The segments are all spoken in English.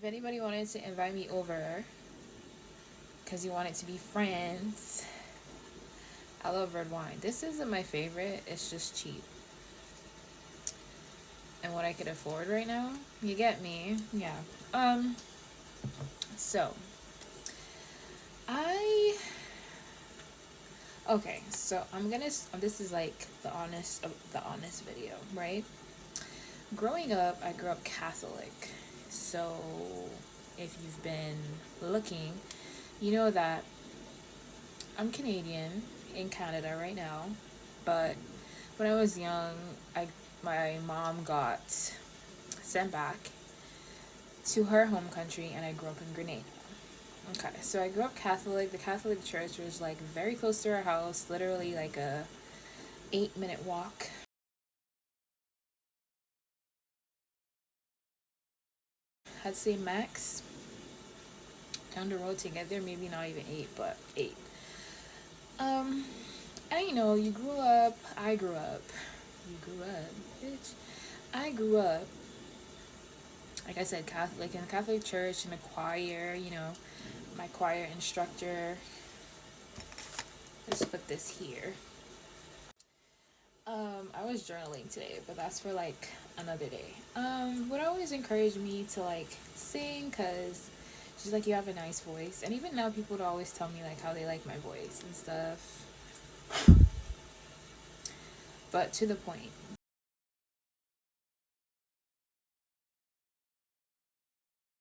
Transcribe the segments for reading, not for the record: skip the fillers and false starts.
anybody wanted to invite me over because you wanted to be friends, I love red wine. This isn't my favorite, it's just cheap. And what I could afford right now. You get me? Yeah. Um, so I okay, so this is like the honest video, right? Growing up, I grew up Catholic. So if you've been looking, you know that I'm Canadian in Canada right now, but when I was young, I my mom got sent back to her home country and I grew up in Grenada. Okay, so I grew up Catholic. The Catholic church was like very close to our house, literally like a 8-minute walk. I'd say max down the road to get there, maybe not even 8, but 8. Um, and you grew up, I grew up, you grew up, bitch. I grew up, like I said, Catholic in the Catholic church in the choir. My choir instructor. Let's put this here. I was journaling today, but that's for like another day. Would always encourage me to like sing, cause she's like, you have a nice voice, and even now people would always tell me like how they like my voice and stuff. But to the point.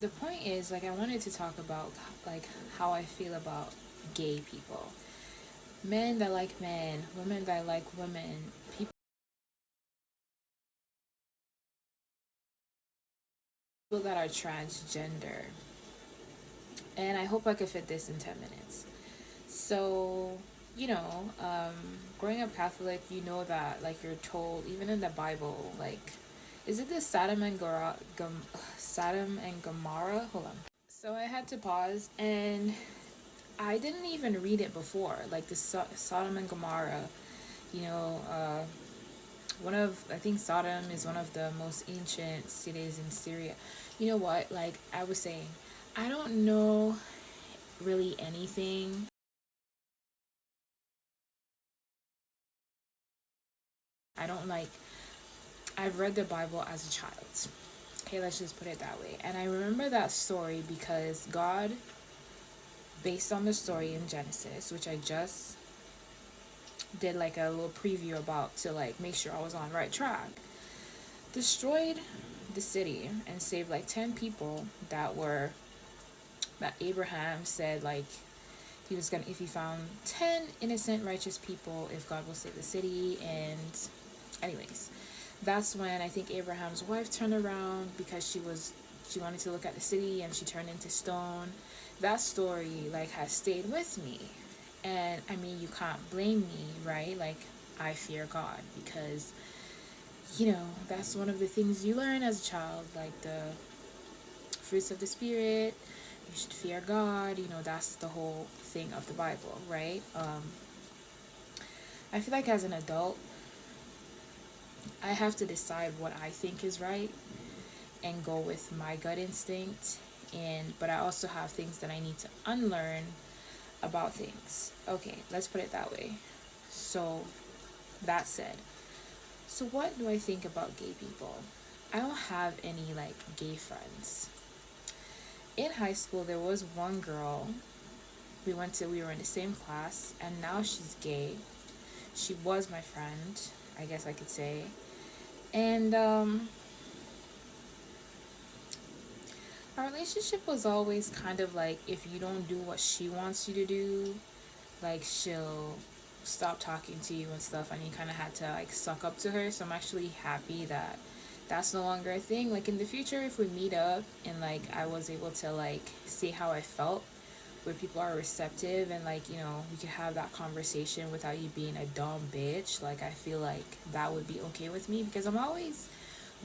The point is like I wanted to talk about like how I feel about gay people, men that like men, women that like women, people that are transgender. And I hope I could fit this in 10 minutes. So, growing up Catholic, you know that, like, you're told, even in the Bible, like, is it the Sodom and Gomorrah? Hold on. So I had to pause, and I didn't even read it before. Like, the Sodom and Gomorrah, you know, I think Sodom is one of the most ancient cities in Syria. You know what? Like, I was saying, I don't know really anything. I don't like, I've read the Bible as a child. Okay, let's just put it that way. And I remember that story because God, based on the story in Genesis, which I just did like a little preview about to like make sure I was on the right track, destroyed the city and saved like 10 people that Abraham said like he was gonna, if he found 10 innocent righteous people, if God will save the city. And anyways, that's when I think Abraham's wife turned around because she wanted to look at the city and she turned into stone. That story like has stayed with me. And I mean, you can't blame me, right? Like, I fear God because that's one of the things you learn as a child, like the fruits of the spirit. You should fear God. That's the whole thing of the Bible, right? I feel like as an adult, I have to decide what I think is right and go with my gut instinct. But I also have things that I need to unlearn about things. Okay, let's put it that way. So, that said, so what do I think about gay people? I don't have any like gay friends. In high school, there was one girl. We were in the same class, and now she's gay. She was my friend, I guess I could say. And our relationship was always kind of like, if you don't do what she wants you to do, like she'll stop talking to you and stuff, and you kind of had to like suck up to her. So I'm actually happy that that's no longer a thing. Like in the future, if we meet up and like I was able to like see how I felt, where people are receptive and like we could have that conversation without you being a dumb bitch, like I feel like that would be okay with me, because I'm always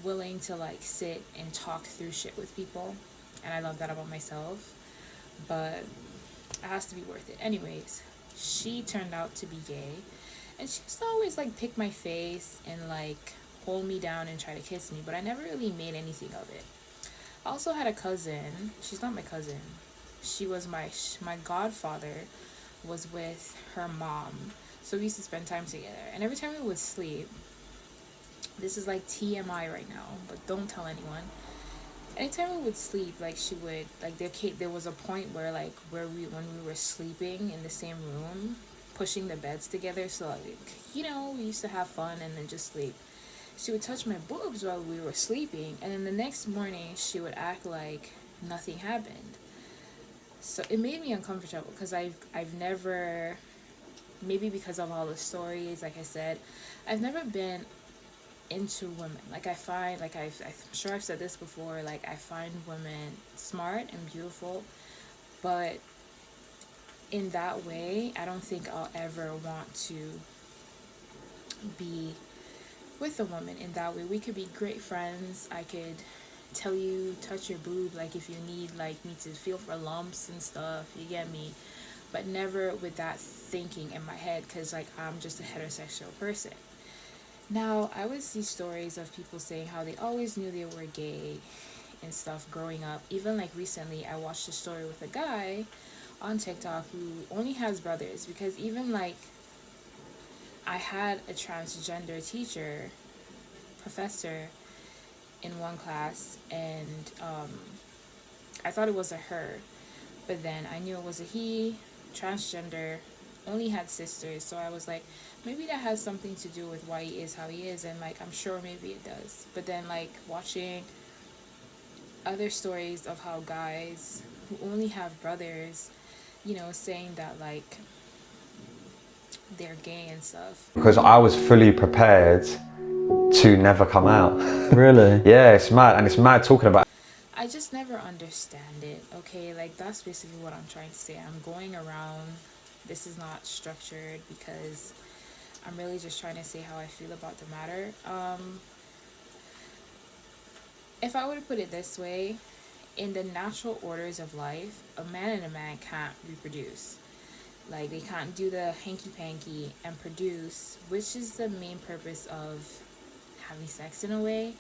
willing to like sit and talk through shit with people, and I love that about myself. But it has to be worth it. Anyways, she turned out to be gay, and she used to always like pick my face and like hold me down and try to kiss me, but I never really made anything of it. I also had a cousin. She's not my cousin. She was my godfather was with her mom. So we used to spend time together. And every time we would sleep, this is like TMI right now, but don't tell anyone. Anytime we would sleep, like she would like there was a point where like where we when we were sleeping in the same room, pushing the beds together, so like we used to have fun and then just sleep. She would touch my boobs while we were sleeping, and then the next morning she would act like nothing happened. So it made me uncomfortable because I've never, maybe because of all the stories, like I said, I've never been into women. Like I find, like I'm sure I've said this before, like I find women smart and beautiful, but in that way, I don't think I'll ever want to be with a woman in that way. We could be great friends. I could tell you, touch your boob, like if you need like me to feel for lumps and stuff, you get me, but never with that thinking in my head, because like I'm just a heterosexual person. Now I would see stories of people saying how they always knew they were gay and stuff growing up. Even like recently I watched a story with a guy on TikTok who only has brothers, because even like I had a transgender teacher, professor in one class, and I thought it was a her, but then I knew it was a he, transgender, only had sisters. So I was like, maybe that has something to do with why he is how he is, and like I'm sure maybe it does. But then like watching other stories of how guys who only have brothers, saying that like they're gay and stuff. Because I was fully prepared to never come out. Really? Yeah, it's mad. And it's mad talking about. I just never understand it, okay? Like, that's basically what I'm trying to say. I'm going around. This is not structured because I'm really just trying to say how I feel about the matter. If I were to put it this way, in the natural orders of life, a man and a man can't reproduce. Like, they can't do the hanky-panky and produce, which is the main purpose of having sex in a way,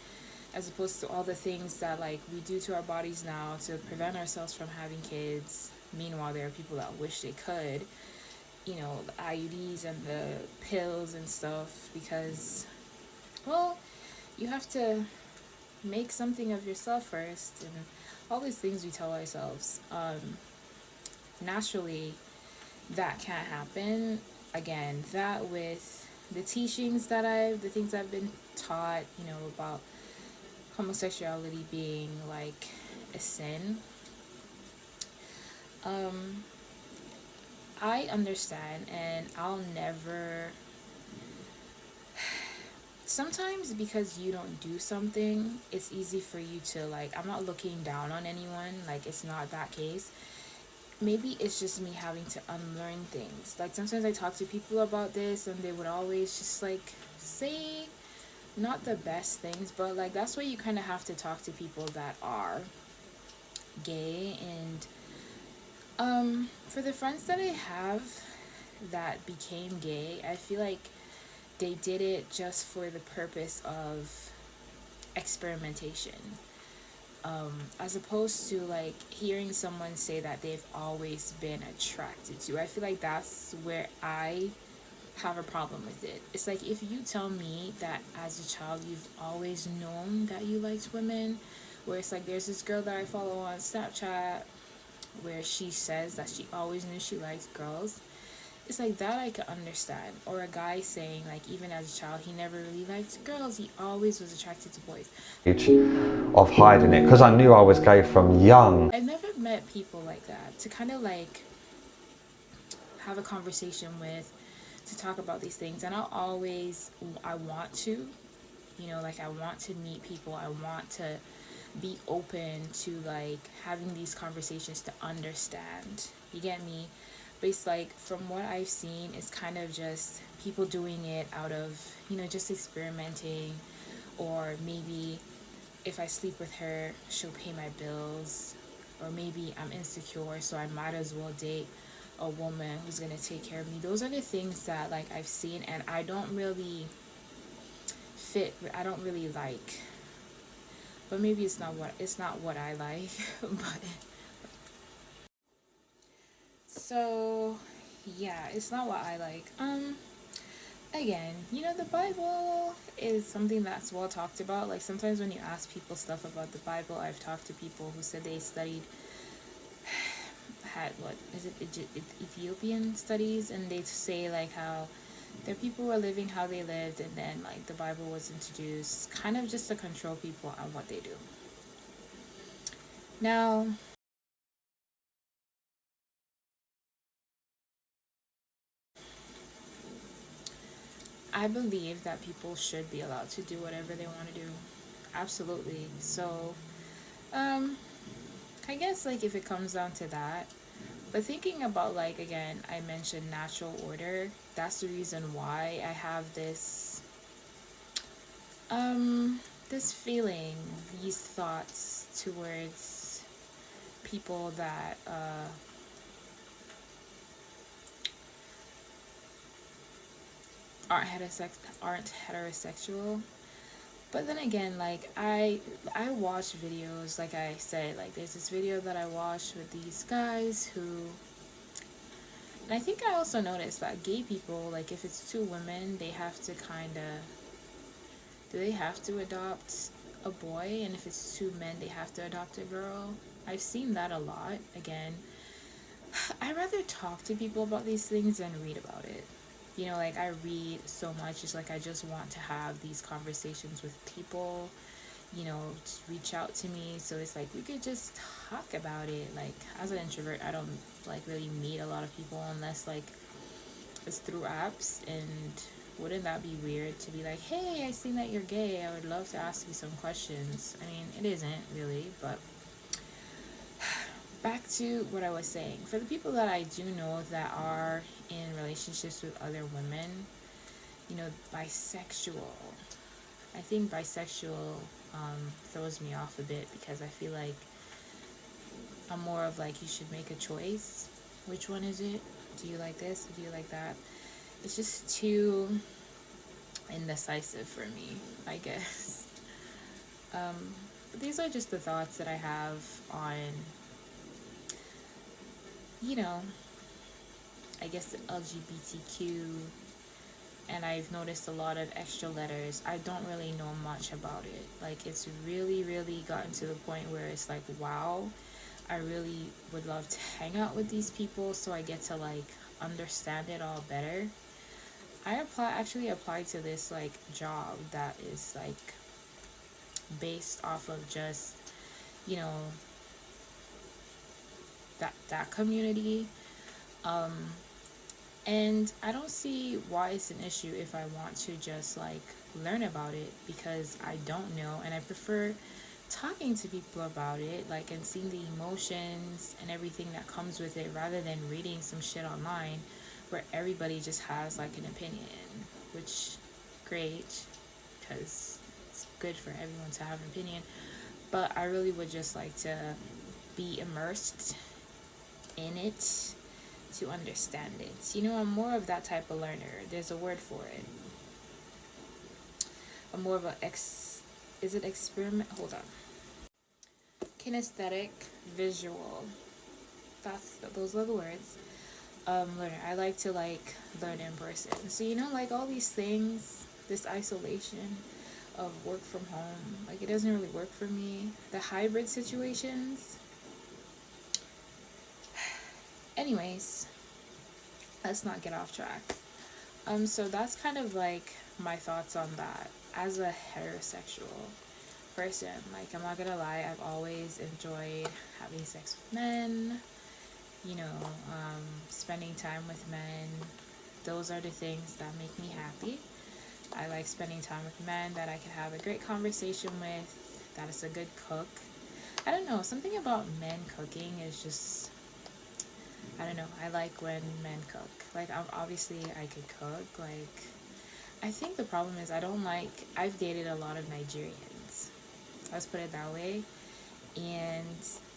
as opposed to all the things that like we do to our bodies now to prevent ourselves from having kids. Meanwhile, there are people that wish they could, the IUDs and the pills and stuff, because, well, you have to make something of yourself first, and all these things we tell ourselves. Naturally, that can't happen. Again, that with the teachings the things I've been taught, about homosexuality being like a sin. I understand, and I'll never. Sometimes because you don't do something, it's easy for you to like. I'm not looking down on anyone, like it's not that case. Maybe it's just me having to unlearn things. Like sometimes I talk to people about this, and they would always just like say not the best things, but like that's why you kind of have to talk to people that are gay. And for the friends that I have that became gay, I feel like they did it just for the purpose of experimentation, as opposed to like hearing someone say that they've always been attracted to. I feel like that's where I have a problem with it. It's like if you tell me that as a child you've always known that you liked women, where it's like there's this girl that I follow on Snapchat where she says that she always knew she liked girls. It's like that I could understand. Or a guy saying like even as a child he never really liked girls, he always was attracted to boys. Of hiding it, because I knew I was gay from young. I've never met people like that to kind of like have a conversation with, to talk about these things. And I want to, like I want to meet people. I want to be open to like having these conversations to understand. You get me? But it's like from what I've seen, it's kind of just people doing it out of, just experimenting, or maybe if I sleep with her, she'll pay my bills, or maybe I'm insecure, so I might as well date a woman who's gonna take care of me. Those are the things that like I've seen, and I don't really like but maybe it's not what I like. But so yeah, it's not what I like. Again, the Bible is something that's well talked about. Like sometimes when you ask people stuff about the Bible, I've talked to people who said they studied, had what is it, Ethiopian studies, and they say like how their people were living how they lived, and then like the Bible was introduced kind of just to control people on what they do. Now, I believe that people should be allowed to do whatever they want to do. Absolutely. So, I guess like if it comes down to that, but thinking about like again, I mentioned natural order. That's the reason why I have this feeling, these thoughts towards people that aren't heterosexual. But then again, like I watch videos, like I said, like there's this video that I watched with these guys who, and I think I also noticed that gay people, like if it's two women, they have to kind of, do they have to adopt a boy? And if it's two men, they have to adopt a girl. I've seen that a lot. Again, I rather talk to people about these things than read about it. Like I read so much, it's like I just want to have these conversations with people, just reach out to me. So it's like we could just talk about it. Like as an introvert, I don't like really meet a lot of people unless like it's through apps. And wouldn't that be weird to be like, hey, I seen that you're gay, I would love to ask you some questions. I mean, it isn't really, but back to what I was saying. For the people that I do know that are in relationships with other women, bisexual. I think bisexual throws me off a bit because I feel like I'm more of like, you should make a choice. Which one is it? Do you like this? Or do you like that? It's just too indecisive for me, I guess. But these are just the thoughts that I have on, I guess the LGBTQ, and I've noticed a lot of extra letters. I don't really know much about it. Like it's really, really gotten to the point where it's like, wow, I really would love to hang out with these people so I get to like understand it all better. I actually applied to this like job that is like based off of just, you know, that community. Um and I don't see why it's an issue if I want to just like learn about it, because I don't know, and I prefer talking to people about it, like, and seeing the emotions and everything that comes with it, rather than reading some shit online where everybody just has like an opinion, which great, because it's good for everyone to have an opinion, but I really would just like to be immersed in it to understand it. I'm more of that type of learner. There's a word for it. I'm more of a is it experiment? Hold on. Kinesthetic, visual. Those are the words. Learner. I like to like learn in person. So like all these things, this isolation of work from home, like it doesn't really work for me. The hybrid situations. Anyways, let's not get off track. So that's kind of like my thoughts on that. As a heterosexual person, like I'm not gonna lie, I've always enjoyed having sex with men, spending time with men. Those are the things that make me happy. I like spending time with men that I can have a great conversation with, that is a good cook. I don't know, something about men cooking is just, I don't know, I like when men cook. Like, obviously I could cook, like, I think the problem is I've dated a lot of Nigerians. Let's put it that way. And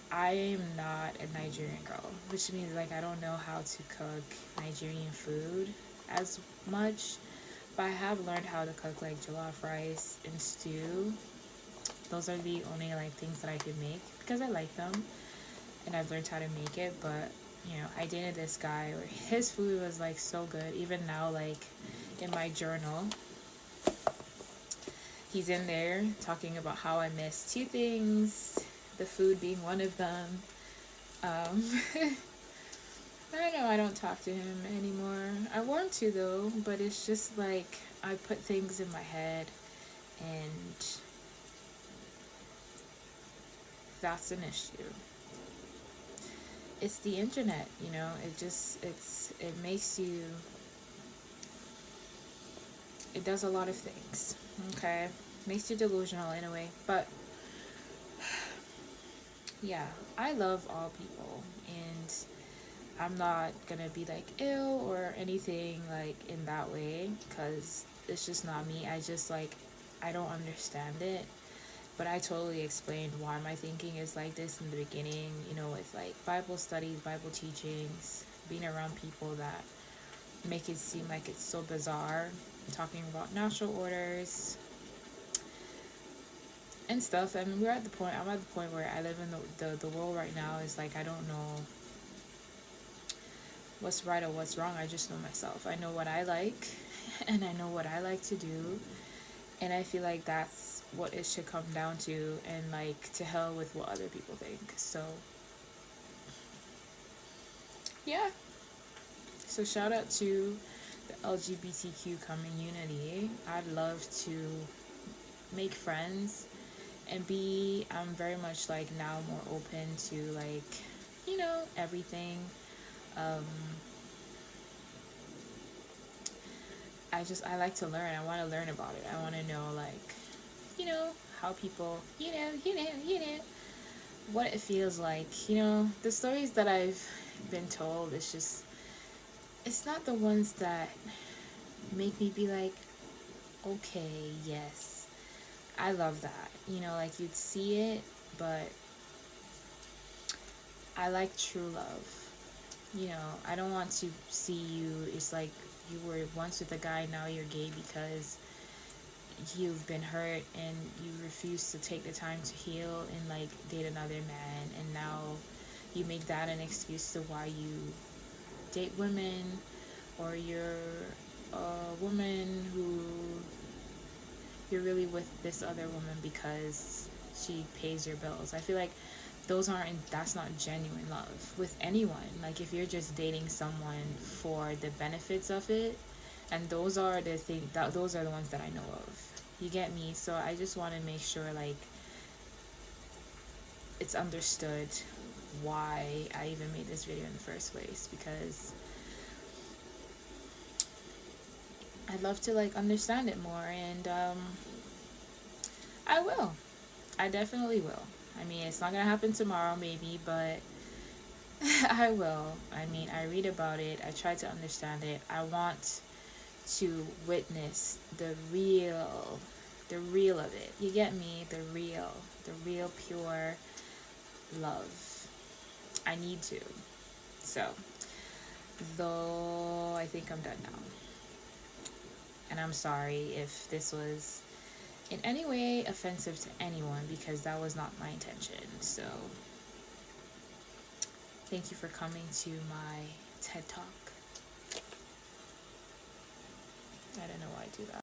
I am not a Nigerian girl, which means like I don't know how to cook Nigerian food as much. But I have learned how to cook like jollof rice and stew. Those are the only like things that I could make because I like them and I've learned how to make it. But you know, I dated this guy where his food was like so good. Even now, like in my journal, he's in there talking about how I miss two things, the food being one of them. Um, I know I don't talk to him anymore. I want to though, but it's just like I put things in my head and that's an issue. It's the internet, you know, it makes you, it does a lot of things, okay? Makes you delusional in a way, but yeah, I love all people and I'm not gonna be like ill or anything like in that way because it's just not me. I just like, I don't understand it. But I totally explained why my thinking is like this in the beginning, you know, with like Bible studies, Bible teachings, being around people that make it seem like it's so bizarre, talking about natural orders and stuff. I mean, I'm at the point where I live in the world right now is like, I don't know what's right or what's wrong. I just know myself. I know what I like and I know what I like to do. And I feel like that's what it should come down to, and like to hell with what other people think. So yeah. So shout out to the LGBTQ community. I'd love to make friends and I'm very much like now more open to like, you know, everything. Um I like to learn. I want to learn about it. I want to know like, you know, how people, what it feels like. You know, the stories that I've been told, it's just, it's not the ones that make me be like, okay, yes, I love that. You know, like you'd see it, but I like true love. You know, I don't want to see you, it's like you were once with a guy, now you're gay because you've been hurt and you refuse to take the time to heal and like date another man, and now you make that an excuse to why you date women, or you're a woman who you're really with this other woman because she pays your bills. I feel like that's not genuine love with anyone. Like if you're just dating someone for the benefits of it, and those are those are the ones that I know of. You get me? So I just want to make sure like it's understood why I even made this video in the first place, because I'd love to like understand it more, and I will. I definitely will. I mean, it's not gonna happen tomorrow maybe, but I will. I mean, I read about it, I try to understand it. I want to witness the real of it. You get me? The real pure love. I need to. So, though I think I'm done now. And I'm sorry if this was in any way offensive to anyone, because that was not my intention. So, thank you for coming to my TED Talk. I don't know why I do that.